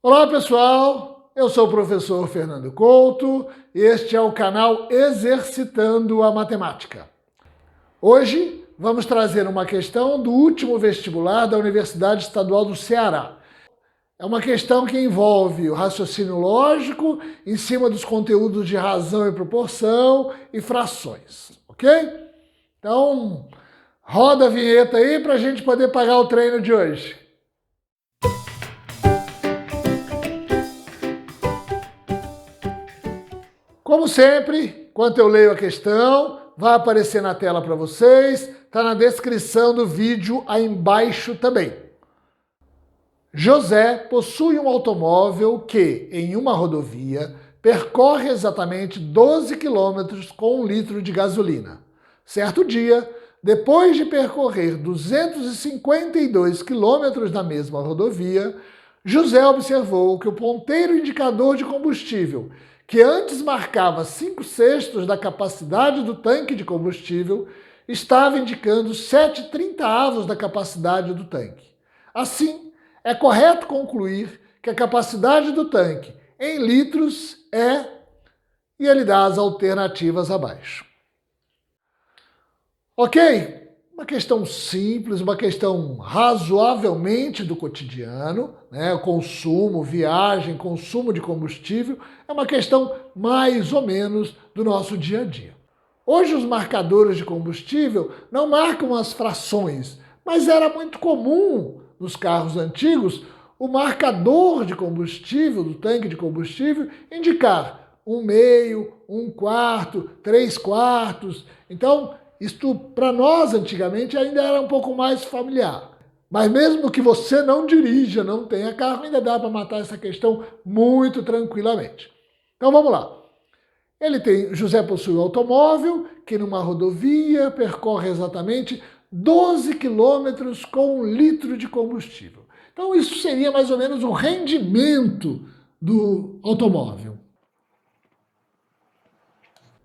Olá pessoal, eu sou o professor Fernando Couto e este é o canal Exercitando a Matemática. Hoje vamos trazer uma questão do último vestibular da Universidade Estadual do Ceará. É uma questão que envolve o raciocínio lógico em cima dos conteúdos de razão e proporção e frações, ok? Então, roda a vinheta aí para a gente poder pagar o treino de hoje. Como sempre, enquanto eu leio a questão, vai aparecer na tela para vocês, está na descrição do vídeo aí embaixo também. José possui um automóvel que, em uma rodovia, percorre exatamente 12 quilômetros com 1 litro de gasolina. Certo dia, depois de percorrer 252 quilômetros na mesma rodovia, José observou que o ponteiro indicador de combustível, que antes marcava 5/6 da capacidade do tanque de combustível, estava indicando 7/30 da capacidade do tanque. Assim, é correto concluir que a capacidade do tanque em litros é... e ele dá as alternativas abaixo. Ok? Uma questão simples, uma questão razoavelmente do cotidiano, né? Consumo, viagem, consumo de combustível, é uma questão mais ou menos do nosso dia a dia. Hoje os marcadores de combustível não marcam as frações, mas era muito comum nos carros antigos o marcador de combustível, do tanque de combustível, indicar 1/2, 1/4, 3/4. Então, isto, para nós, antigamente, ainda era um pouco mais familiar. Mas mesmo que você não dirija, não tenha carro, ainda dá para matar essa questão muito tranquilamente. Então, vamos lá. José possui um automóvel que, numa rodovia, percorre exatamente 12 quilômetros com 1 litro de combustível. Então, isso seria mais ou menos o rendimento do automóvel.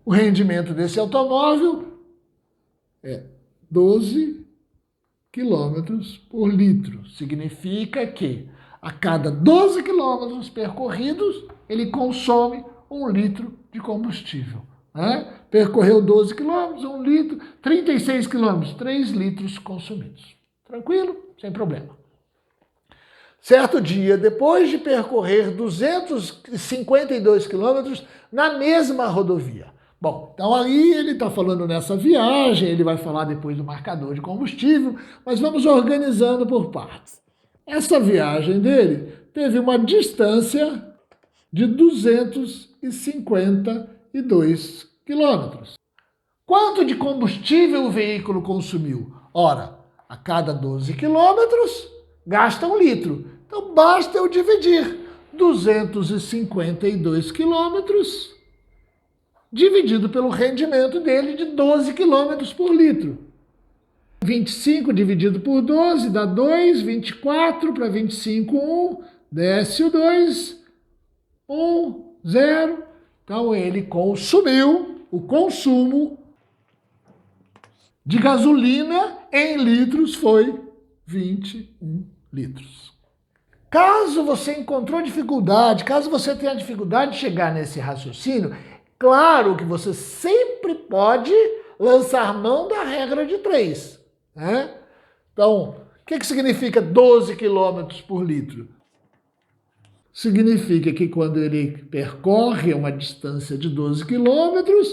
O rendimento desse automóvel é 12 quilômetros por litro. Significa que a cada 12 quilômetros percorridos, ele consome 1 litro de combustível. Né? Percorreu 12 quilômetros, 1 litro, 36 quilômetros, 3 litros consumidos. Tranquilo? Sem problema. Certo dia, depois de percorrer 252 quilômetros na mesma rodovia. Bom, então aí ele está falando nessa viagem, ele vai falar depois do marcador de combustível, mas vamos organizando por partes. Essa viagem dele teve uma distância de 252 quilômetros. Quanto de combustível o veículo consumiu? Ora, a cada 12 quilômetros, gasta 1 litro. Então, basta eu dividir 252 quilômetros dividido pelo rendimento dele de 12 quilômetros por litro. 25 dividido por 12 dá 2, 24 para 25, 1, desce o 2, 1, 0. Então, ele consumiu, o consumo de gasolina em litros foi 21 litros. Caso você encontrou dificuldade, caso você tenha dificuldade de chegar nesse raciocínio, claro que você sempre pode lançar mão da regra de 3. Né? Então, o que significa 12 km por litro? Significa que quando ele percorre uma distância de 12 quilômetros,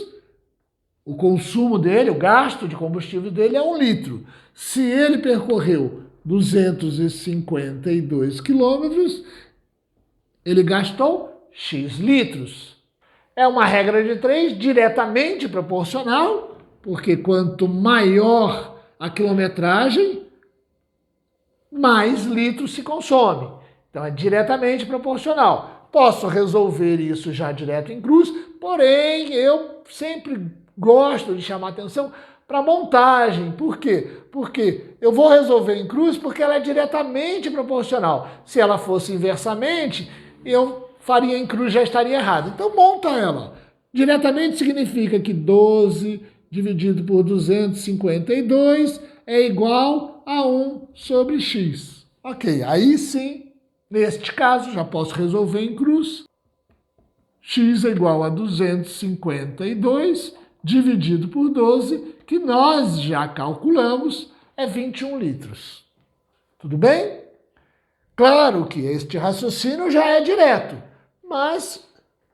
o consumo dele, o gasto de combustível dele é 1 litro. Se ele percorreu 252 quilômetros, ele gastou X litros. É uma regra de 3 diretamente proporcional, porque quanto maior a quilometragem, mais litros se consome. Então é diretamente proporcional. Posso resolver isso já direto em cruz, porém eu sempre gosto de chamar atenção para a montagem. Por quê? Porque eu vou resolver em cruz porque ela é diretamente proporcional. Se ela fosse inversamente, eu faria em cruz, já estaria errado. Então monta ela. Diretamente significa que 12 dividido por 252 é igual a 1 sobre x. Ok, aí sim Neste caso, já posso resolver em cruz. X é igual a 252 dividido por 12, que nós já calculamos, é 21 litros. Tudo bem? Claro que este raciocínio já é direto, mas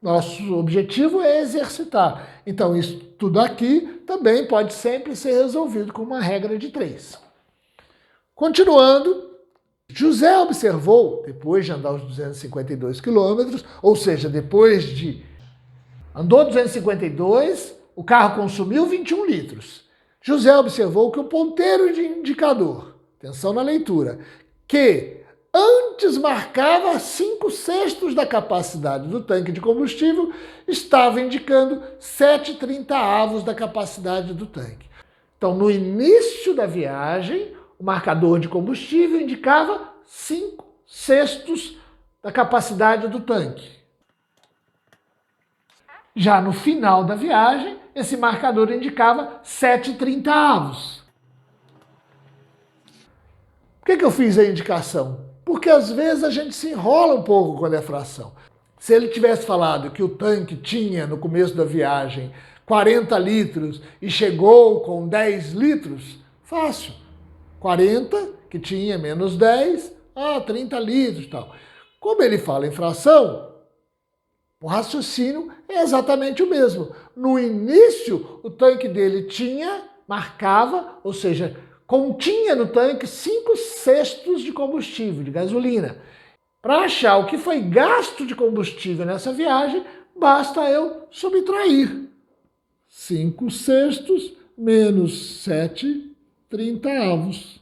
nosso objetivo é exercitar. Então, isso tudo aqui também pode sempre ser resolvido com uma regra de 3. Continuando, José observou, depois de andar os 252 quilômetros, ou seja, depois de andou 252, o carro consumiu 21 litros. José observou que o ponteiro de indicador, atenção na leitura, que antes marcava 5/6 da capacidade do tanque de combustível, estava indicando 7/30 da capacidade do tanque. Então, no início da viagem, o marcador de combustível indicava 5/6 da capacidade do tanque. Já no final da viagem, esse marcador indicava 7/30. Por que eu fiz a indicação? Porque às vezes a gente se enrola um pouco quando é fração. Se ele tivesse falado que o tanque tinha, no começo da viagem, 40 litros e chegou com 10 litros, fácil. 40, que tinha menos 10, 30 litros e tal. Como ele fala em fração, o raciocínio é exatamente o mesmo. No início, o tanque dele marcava, ou seja, continha no tanque 5/6 de combustível, de gasolina. Para achar o que foi gasto de combustível nessa viagem, basta eu subtrair 5/6 menos 7/30.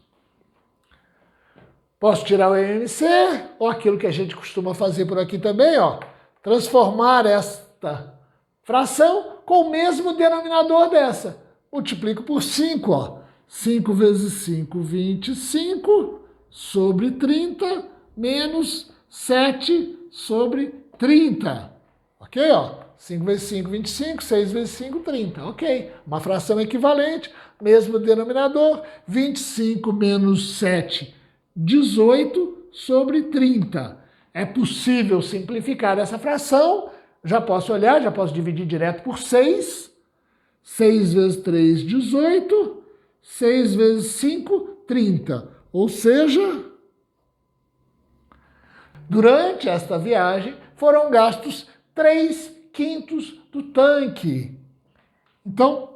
Posso tirar o MMC, ou aquilo que a gente costuma fazer por aqui também, transformar esta fração com o mesmo denominador dessa. Multiplico por 5, 5 vezes 5, 25, sobre 30, menos 7 sobre 30. Ok? 5 vezes 5, 25, 6 vezes 5, 30. Ok. Uma fração equivalente, mesmo denominador, 25 menos 7, 18 sobre 30. É possível simplificar essa fração. Já posso olhar, já posso dividir direto por 6. 6 vezes 3, 18. 6 vezes 5, 30. Ou seja, durante esta viagem foram gastos 3/5 do tanque. Então,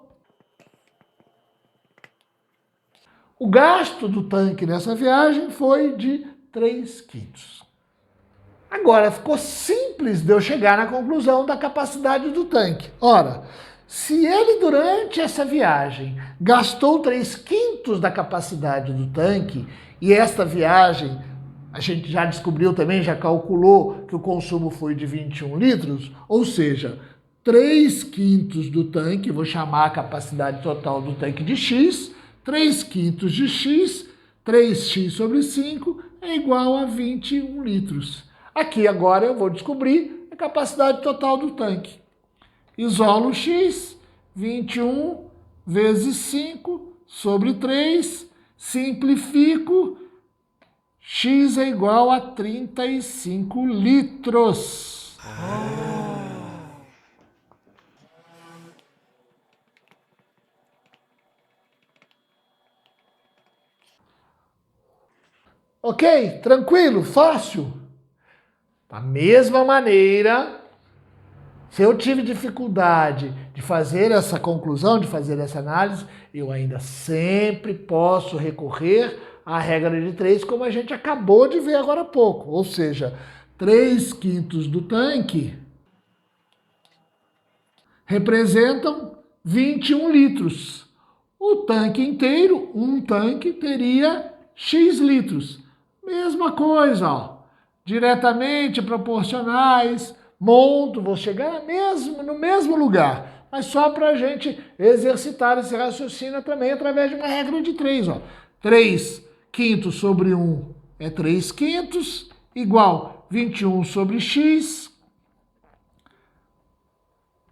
o gasto do tanque nessa viagem foi de 3/5. Agora, ficou simples de eu chegar na conclusão da capacidade do tanque. Ora, se ele durante essa viagem gastou 3/5 da capacidade do tanque, e esta viagem a gente já descobriu também, já calculou que o consumo foi de 21 litros, ou seja, 3/5 do tanque, vou chamar a capacidade total do tanque de X, 3/5 de X, 3x sobre 5 é igual a 21 litros. Aqui agora eu vou descobrir a capacidade total do tanque. Isolo X, 21 vezes 5 sobre 3, simplifico, X é igual a 35 litros. Ok? Tranquilo? Fácil? Da mesma maneira, se eu tive dificuldade de fazer essa conclusão, de fazer essa análise, eu ainda sempre posso recorrer à regra de 3, como a gente acabou de ver agora há pouco. Ou seja, 3/5 do tanque representam 21 litros. O tanque inteiro, um tanque, teria X litros. Mesma coisa, diretamente proporcionais, monto, vou chegar no mesmo lugar. Mas só para a gente exercitar esse raciocínio também através de uma regra de 3. 3/5 sobre 1 é 3/5, igual 21 sobre x.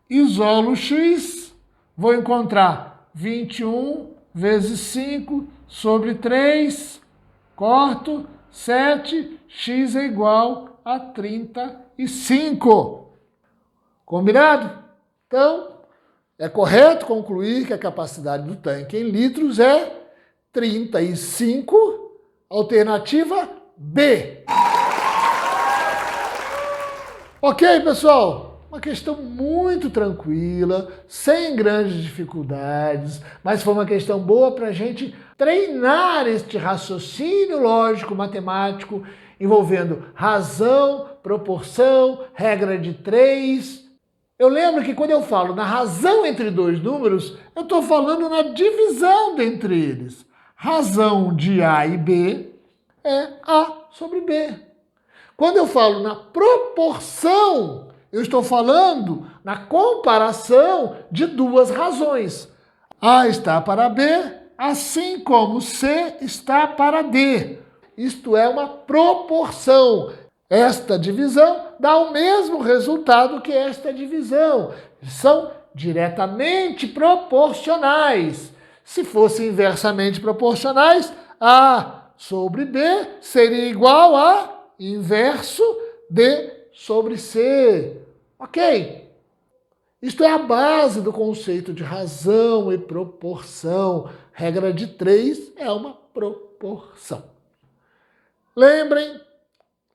Isolo x, vou encontrar 21 vezes 5 sobre 3, corto, 7x é igual a 35. Combinado? Então, é correto concluir que a capacidade do tanque em litros é 35, alternativa B. Ok, pessoal? Uma questão muito tranquila, sem grandes dificuldades, mas foi uma questão boa para a gente treinar este raciocínio lógico matemático envolvendo razão, proporção, regra de 3. Eu lembro que quando eu falo na razão entre dois números, eu estou falando na divisão dentre eles. Razão de A e B é A sobre B. Quando eu falo na proporção, eu estou falando na comparação de duas razões. A está para B, assim como C está para D. Isto é uma proporção. Esta divisão dá o mesmo resultado que esta divisão. São diretamente proporcionais. Se fossem inversamente proporcionais, A sobre B seria igual a inverso D sobre C. Ok? Isto é a base do conceito de razão e proporção. Regra de 3 é uma proporção. Lembrem,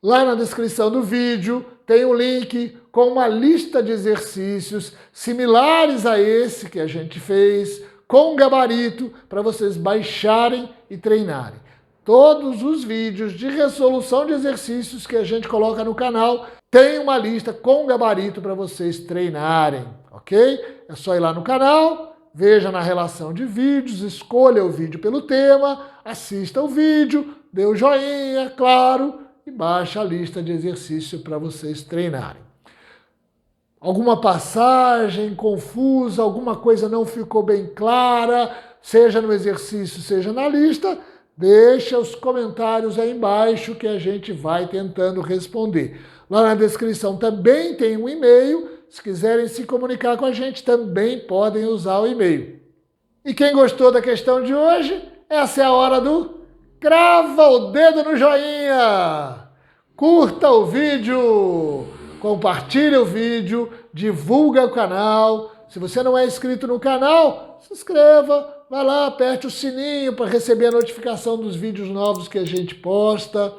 lá na descrição do vídeo tem um link com uma lista de exercícios similares a esse que a gente fez, com gabarito, para vocês baixarem e treinarem. Todos os vídeos de resolução de exercícios que a gente coloca no canal tem uma lista com gabarito para vocês treinarem, ok? É só ir lá no canal, veja na relação de vídeos, escolha o vídeo pelo tema, assista o vídeo, dê o joinha, claro, e baixa a lista de exercício para vocês treinarem. Alguma passagem confusa, alguma coisa não ficou bem clara, seja no exercício, seja na lista, deixa os comentários aí embaixo que a gente vai tentando responder. Lá na descrição também tem um e-mail. Se quiserem se comunicar com a gente, também podem usar o e-mail. E quem gostou da questão de hoje, essa é a hora do crava o dedo no joinha! Curta o vídeo! Compartilhe o vídeo, divulga o canal. Se você não é inscrito no canal, se inscreva. Vai lá, aperte o sininho para receber a notificação dos vídeos novos que a gente posta.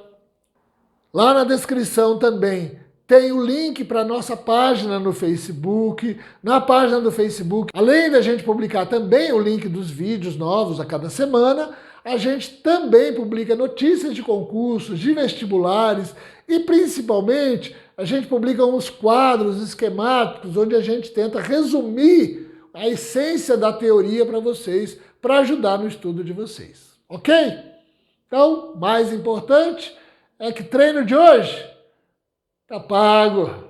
Lá na descrição também tem o link para a nossa página no Facebook. Na página do Facebook, além da gente publicar também o link dos vídeos novos a cada semana, a gente também publica notícias de concursos, de vestibulares e, principalmente, a gente publica uns quadros esquemáticos onde a gente tenta resumir a essência da teoria para vocês, para ajudar no estudo de vocês. Ok? Então, mais importante é que treino de hoje tá pago.